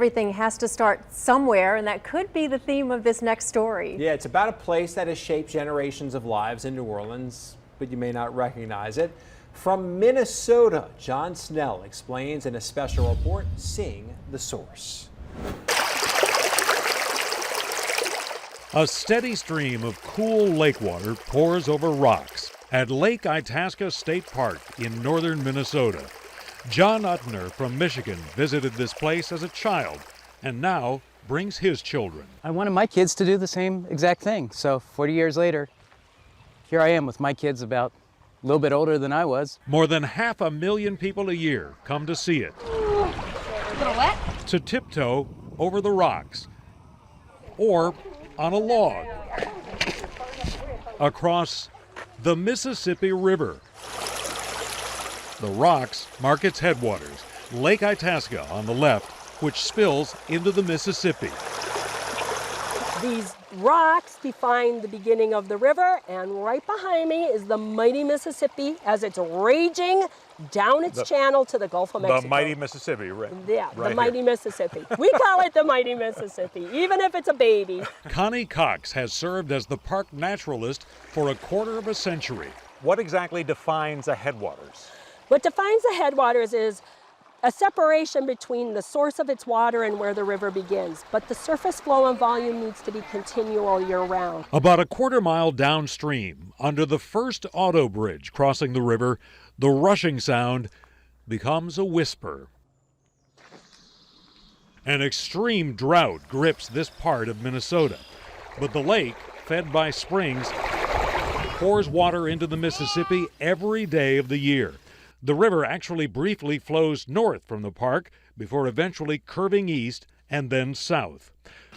Everything has to start somewhere, and that could be the theme of this next story. Yeah, it's about a place that has shaped generations of lives in New Orleans, but you may not recognize it. From Minnesota, John Snell explains in a special report, Seeing the Source. A steady stream of cool lake water pours over rocks at Lake Itasca State Park in northern Minnesota. John Utner from Michigan visited this place as a child and now brings his children. I wanted my kids to do the same exact thing. So 40 years later, here I am with my kids about a little bit older than I was. More than 500,000 people a year come to see it. A little wet? To tiptoe over the rocks or on a log across the Mississippi River. The rocks mark its headwaters, Lake Itasca on the left, which spills into the Mississippi. These rocks define the beginning of the river, and right behind me is the mighty Mississippi as it's raging down its channel to the Gulf of Mexico. The mighty Mississippi, right? Yeah, right the mighty Mississippi. We call it the mighty Mississippi, even if it's a baby. Connie Cox has served as the park naturalist for a quarter of a century. What exactly defines a headwaters? What defines the headwaters is a separation between the source of its water and where the river begins. But the surface flow and volume needs to be continual year-round. About a quarter-mile downstream, under the first auto bridge crossing the river, the rushing sound becomes a whisper. An extreme drought grips this part of Minnesota, but the lake, fed by springs, pours water into the Mississippi every day of the year. The river actually briefly flows north from the park before eventually curving east and then south.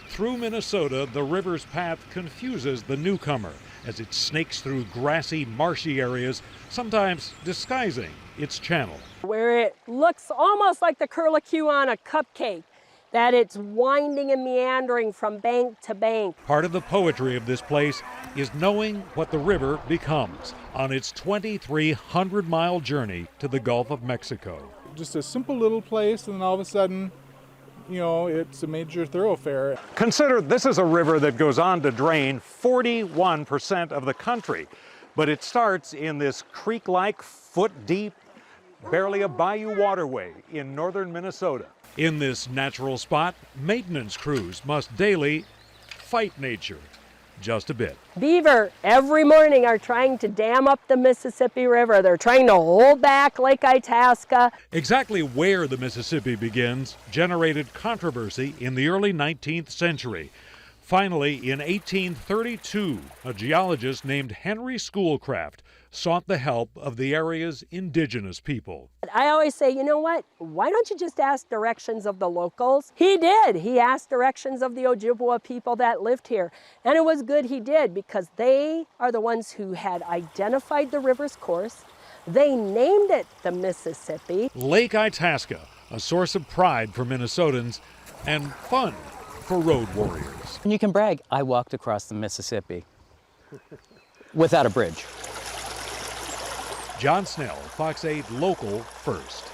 Through Minnesota, the river's path confuses the newcomer as it snakes through grassy, marshy areas, sometimes disguising its channel. Where it looks almost like the curlicue on a cupcake, that it's winding and meandering from bank to bank. Part of the poetry of this place is knowing what the river becomes on its 2,300-mile journey to the Gulf of Mexico. Just a simple little place, and then all of a sudden, you know, it's a major thoroughfare. Consider this is a river that goes on to drain 41% of the country, but it starts in this creek-like, foot-deep, barely a bayou waterway in northern Minnesota. In this natural spot, maintenance crews must daily fight nature just a bit. Beaver every morning are trying to dam up the Mississippi River. They're trying to hold back Lake Itasca. Exactly where the Mississippi begins generated controversy in the early 19th century. Finally, in 1832, a geologist named Henry Schoolcraft sought the help of the area's indigenous people. I always say, you know what? Why don't you just ask directions of the locals? He did. He asked directions of the Ojibwa people that lived here. And it was good he did, because they are the ones who had identified the river's course. They named it the Mississippi. Lake Itasca, a source of pride for Minnesotans and fun for road warriors. And you can brag, I walked across the Mississippi without a bridge. John Snell, Fox 8 Local First.